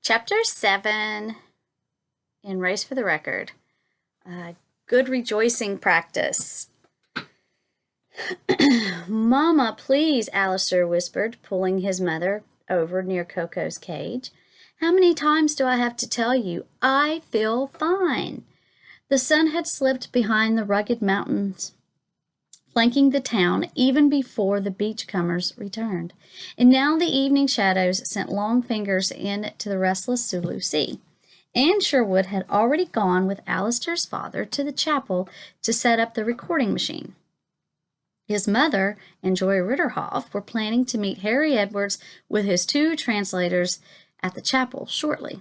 Chapter 7 in Race for the Record. Good rejoicing practice. Mama, please, Alistair whispered, pulling his mother over near Coco's cage. How many times do I have to tell you? I feel fine. The sun had slipped behind the rugged mountains flanking the town even before the beachcombers returned, and now the evening shadows sent long fingers into the restless Sulu Sea. Anne Sherwood had already gone with Alistair's father to the chapel to set up the recording machine. His mother and Joy Ritterhoff were planning to meet Harry Edwards with his 2 translators at the chapel shortly.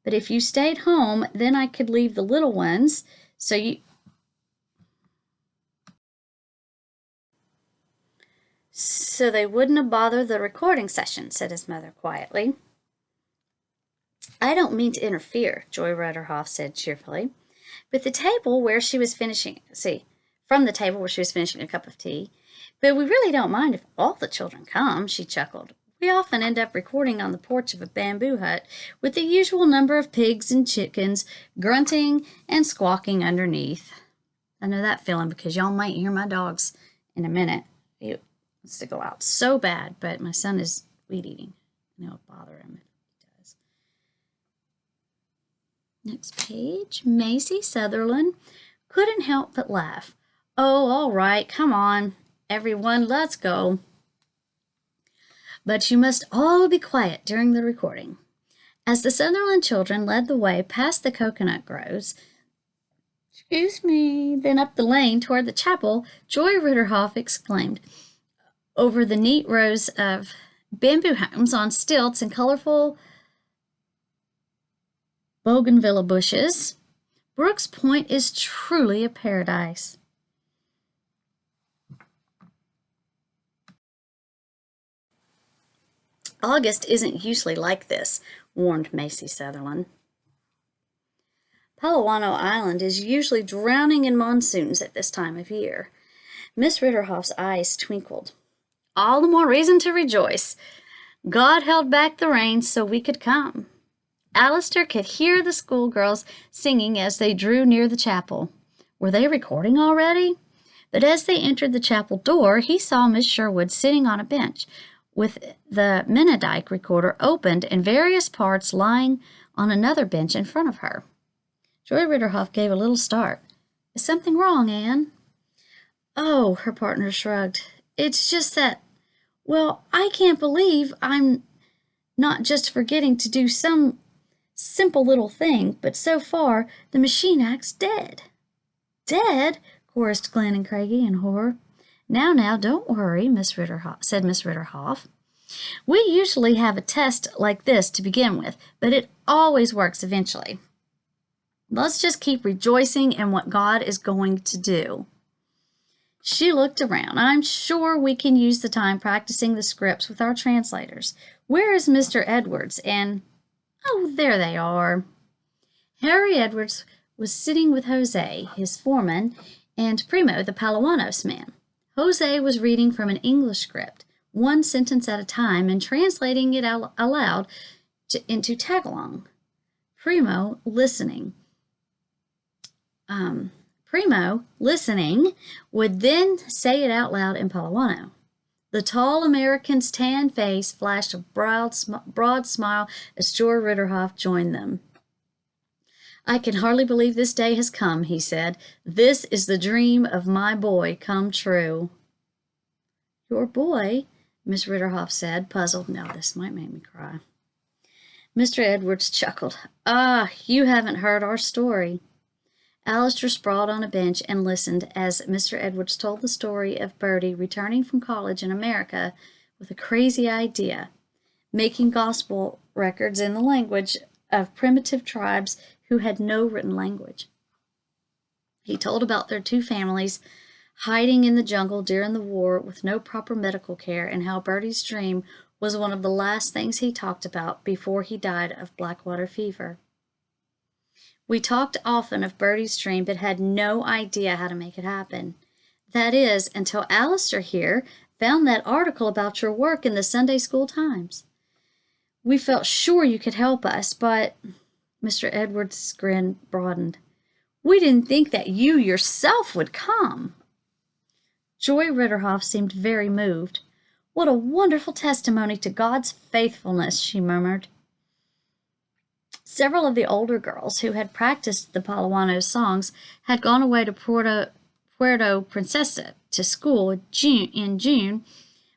But if you stayed home, then I could leave the little ones so they wouldn't bother the recording session, said his mother quietly. I don't mean to interfere, Joy Ritterhoff said cheerfully. From the table where she was finishing a cup of tea. But we really don't mind if all the children come, she chuckled. We often end up recording on the porch of a bamboo hut with the usual number of pigs and chickens grunting and squawking underneath. I know that feeling because y'all might hear my dogs in a minute. It wants to go out so bad, but my son is weed eating. And it'll bother him if he does. Next page. Macy Sutherland couldn't help but laugh. Oh, all right, come on, everyone, let's go. But you must all be quiet during the recording. As the Sutherland children led the way past the coconut groves, then up the lane toward the chapel, Joy Ritterhoff exclaimed, over the neat rows of bamboo homes on stilts and colorful bougainvillea bushes, Brooks Point is truly a paradise. August isn't usually like this, warned Macy Sutherland. Palawano Island is usually drowning in monsoons at this time of year. Miss Ritterhoff's eyes twinkled. All the more reason to rejoice. God held back the rain so we could come. Alistair could hear the schoolgirls singing as they drew near the chapel. Were they recording already? But as they entered the chapel door, he saw Miss Sherwood sitting on a bench, with the Menadike recorder opened and various parts lying on another bench in front of her. Joy Ritterhoff gave a little start. Is something wrong, Anne? Oh, her partner shrugged. It's just that, well, I can't believe I'm not just forgetting to do some simple little thing, but so far the machine act's dead. Dead? Chorused Glenn and Craigie in horror. Now, don't worry, said Miss Ritterhoff. We usually have a test like this to begin with, but it always works eventually. Let's just keep rejoicing in what God is going to do. She looked around. I'm sure we can use the time practicing the scripts with our translators. Where is Mr. Edwards? And, oh, there they are. Harry Edwards was sitting with Jose, his foreman, and Primo, the Palawanos man. Jose was reading from an English script, one sentence at a time, and translating it aloud into Tagalog. Primo, listening, would then say it out loud in Palawano. The tall American's tan face flashed a broad smile as Joy Ritterhoff joined them. I can hardly believe this day has come, he said. This is the dream of my boy come true. Your boy? Miss Ritterhoff said, puzzled. Now this might make me cry. Mr. Edwards chuckled. Ah, you haven't heard our story. Alistair sprawled on a bench and listened as Mr. Edwards told the story of Bertie returning from college in America with a crazy idea, making gospel records in the language of primitive tribes who had no written language. He told about their 2 families hiding in the jungle during the war with no proper medical care, and how Bertie's dream was one of the last things he talked about before he died of Blackwater fever. We talked often of Bertie's dream, but had no idea how to make it happen. That is, until Alistair here found that article about your work in the Sunday School Times. We felt sure you could help us, but Mr. Edwards' grin broadened. We didn't think that you yourself would come. Joy Ritterhoff seemed very moved. What a wonderful testimony to God's faithfulness, she murmured. Several of the older girls who had practiced the Palawano songs had gone away to Puerto Princesa to school in June,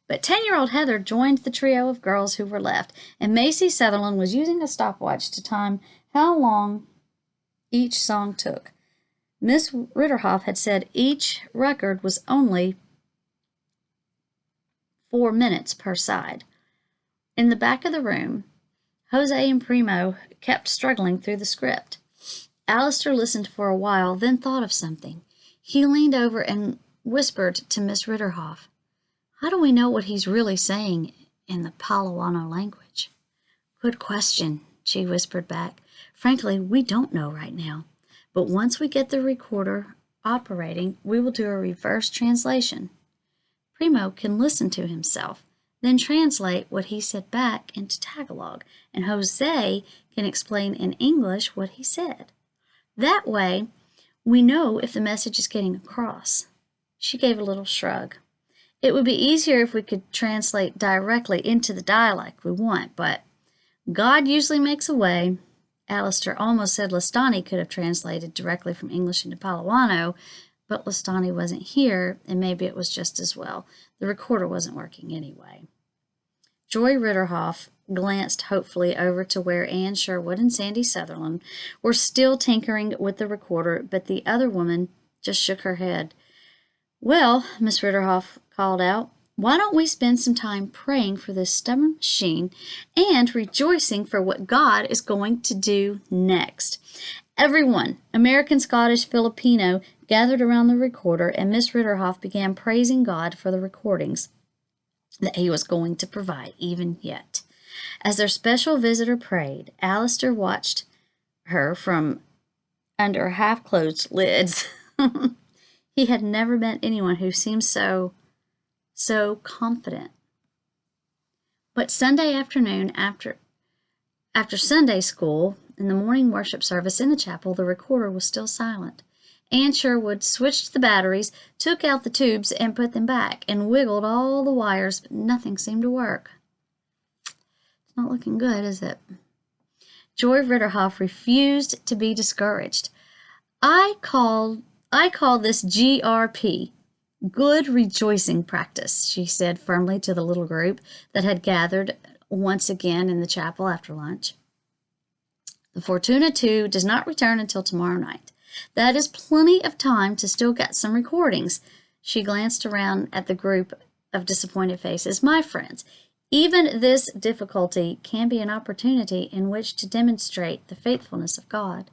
but 10-year-old Heather joined the trio of girls who were left, and Macy Sutherland was using a stopwatch to time how long each song took. Miss Ritterhoff had said each record was only 4 minutes per side. In the back of the room, Jose and Primo kept struggling through the script. Alistair listened for a while, then thought of something. He leaned over and whispered to Miss Ritterhoff, "How do we know what he's really saying in the Palawano language?" "Good question," she whispered back. "Frankly, we don't know right now. But once we get the recorder operating, we will do a reverse translation. Primo can listen to himself, then translate what he said back into Tagalog, and Jose can explain in English what he said. That way, we know if the message is getting across." She gave a little shrug. "It would be easier if we could translate directly into the dialect we want, but God usually makes a way." Alistair almost said Lestani could have translated directly from English into Palawano, but Lestani wasn't here, and maybe it was just as well. The recorder wasn't working anyway. Joy Ritterhoff glanced hopefully over to where Anne Sherwood and Sandy Sutherland were still tinkering with the recorder, but the other woman just shook her head. "Well," Miss Ritterhoff called out, "why don't we spend some time praying for this stubborn machine and rejoicing for what God is going to do next?" Everyone, American, Scottish, Filipino, gathered around the recorder, and Miss Ritterhoff began praising God for the recordings that he was going to provide even yet. As their special visitor prayed, Alistair watched her from under half-closed lids. He had never met anyone who seemed so confident. But Sunday afternoon, after Sunday school, in the morning worship service in the chapel, the recorder was still silent. Anne Sherwood switched the batteries, took out the tubes, and put them back, and wiggled all the wires, but nothing seemed to work. It's not looking good, is it? Joy Ritterhoff refused to be discouraged. I call this GRP, good rejoicing practice," she said firmly to the little group that had gathered once again in the chapel after lunch. "The Fortuna 2 does not return until tomorrow night. That is plenty of time to still get some recordings." She glanced around at the group of disappointed faces. "My friends, even this difficulty can be an opportunity in which to demonstrate the faithfulness of God."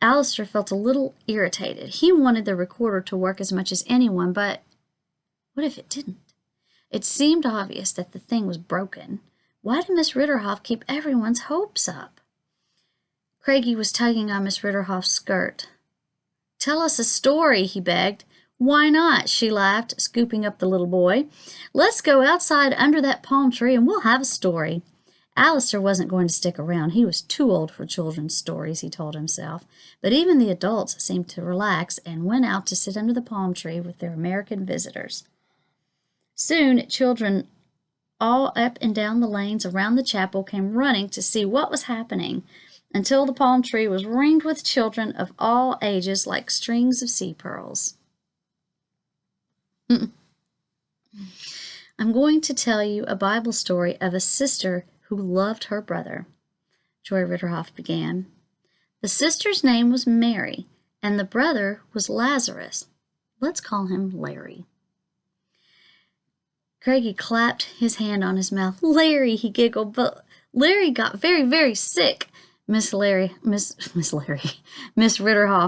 Alistair felt a little irritated. He wanted the recorder to work as much as anyone, but what if it didn't? It seemed obvious that the thing was broken. Why did Miss Ritterhoff keep everyone's hopes up? Craigie was tugging on Miss Ritterhoff's skirt. "Tell us a story," he begged. "Why not?" she laughed, scooping up the little boy. "Let's go outside under that palm tree and we'll have a story." Alistair wasn't going to stick around. He was too old for children's stories, he told himself. But even the adults seemed to relax and went out to sit under the palm tree with their American visitors. Soon, children all up and down the lanes around the chapel came running to see what was happening, until the palm tree was ringed with children of all ages like strings of sea pearls. I'm going to tell you a Bible story of a sister who loved her brother, Joy Ritterhoff began. The sister's name was Mary, and the brother was Lazarus. Let's call him Larry. Craigie clapped his hand on his mouth. "Larry," he giggled, "but Larry got very, very sick." Miss Ritterhoff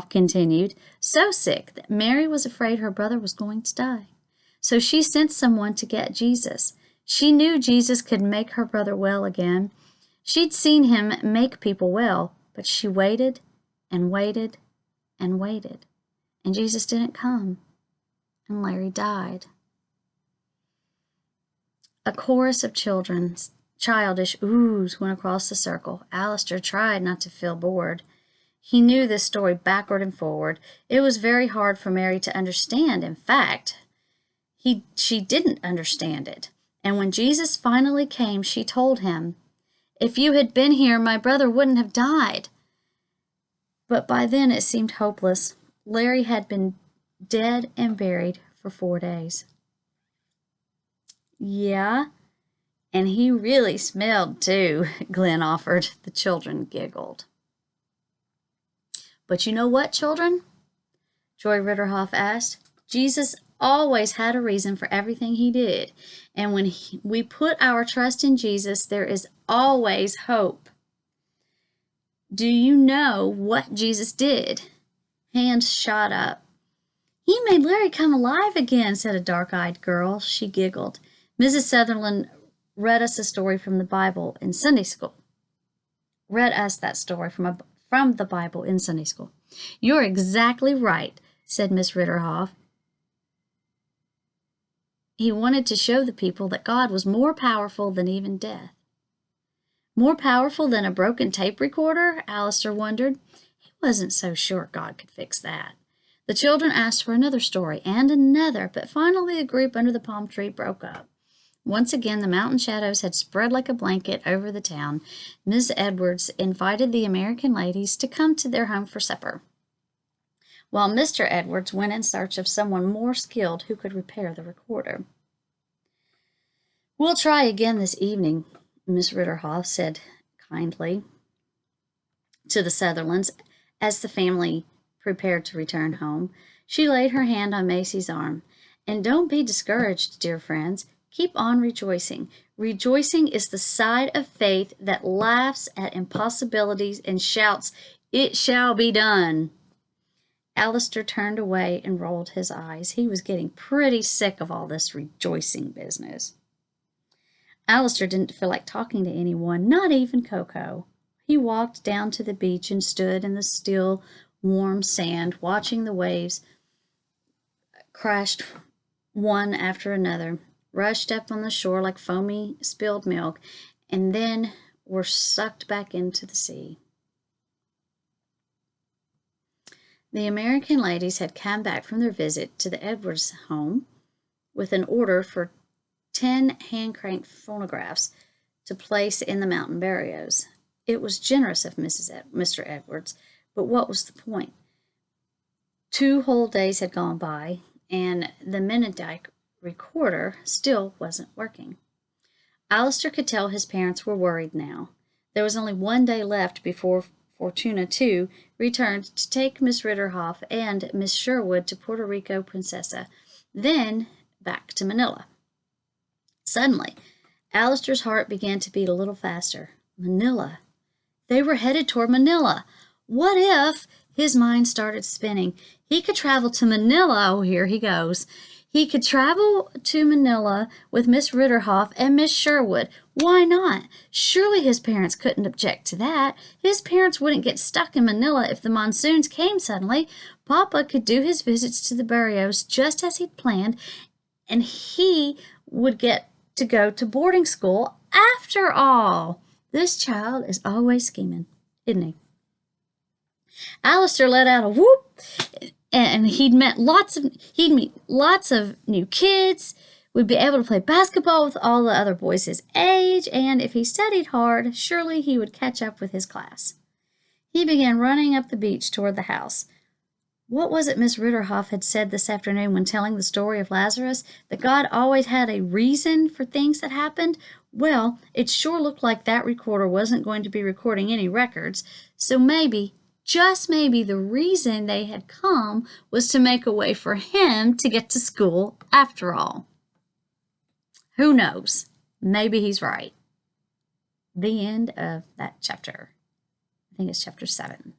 continued, "So sick that Mary was afraid her brother was going to die. So she sent someone to get Jesus. She knew Jesus could make her brother well again. She'd seen him make people well, but she waited and waited and waited, and Jesus didn't come, and Larry died." A chorus of children childish oohs went across the circle. Alistair tried not to feel bored. He knew this story backward and forward. It was very hard for Mary to understand. In fact, she didn't understand it. And when Jesus finally came, she told him, "If you had been here, my brother wouldn't have died." But by then it seemed hopeless. Larry had been dead and buried for 4 days. Yeah, and he really smelled too, Glenn offered. The children giggled. But you know what, children? Joy Ritterhoff asked. Jesus always had a reason for everything he did. And when we put our trust in Jesus, there is always hope. Do you know what Jesus did? Hands shot up. He made Larry come alive again, said a dark-eyed girl. She giggled. Mrs. Sutherland read us a story from the Bible in Sunday school. Read us that story from the Bible in Sunday school. You're exactly right, said Miss Ritterhoff. He wanted to show the people that God was more powerful than even death. More powerful than a broken tape recorder? Alistair wondered. He wasn't so sure God could fix that. The children asked for another story and another, but finally the group under the palm tree broke up. Once again, the mountain shadows had spread like a blanket over the town. Miss Edwards invited the American ladies to come to their home for supper, while Mr. Edwards went in search of someone more skilled who could repair the recorder. "We'll try again this evening," Miss Ritterhoff said kindly to the Sutherlands as the family prepared to return home. She laid her hand on Maisie's arm. "And don't be discouraged, dear friends. Keep on rejoicing. Rejoicing is the side of faith that laughs at impossibilities and shouts, 'It shall be done.'" Alistair turned away and rolled his eyes. He was getting pretty sick of all this rejoicing business. Alistair didn't feel like talking to anyone, not even Coco. He walked down to the beach and stood in the still, warm sand, watching the waves crashed one after another, rushed up on the shore like foamy spilled milk, and then were sucked back into the sea. The American ladies had come back from their visit to the Edwards home with an order for 10 hand-cranked phonographs to place in the mountain barrios. It was generous of Mr. Edwards, but what was the point? 2 whole days had gone by, and the Menendike recorder still wasn't working. Alistair could tell his parents were worried now. There was only 1 day left before Fortuna, too, returned to take Miss Ritterhoff and Miss Sherwood to Puerto Rico Princesa, then back to Manila. Suddenly, Alistair's heart began to beat a little faster. Manila. They were headed toward Manila. What if? His mind started spinning. He could travel to Manila. Oh, here he goes. He could travel to Manila with Miss Ritterhoff and Miss Sherwood. Why not? Surely his parents couldn't object to that. His parents wouldn't get stuck in Manila if the monsoons came suddenly. Papa could do his visits to the barrios just as he'd planned, and he would get to go to boarding school after all. This child is always scheming, isn't he? Alistair let out a whoop, and he'd meet lots of new kids, would be able to play basketball with all the other boys his age, and if he studied hard, surely he would catch up with his class. He began running up the beach toward the house. What was it Miss Ritterhoff had said this afternoon when telling the story of Lazarus? That God always had a reason for things that happened? Well, it sure looked like that recorder wasn't going to be recording any records, so maybe, just maybe, the reason they had come was to make a way for him to get to school after all. Who knows? Maybe he's right. The end of that chapter. I think it's chapter 7.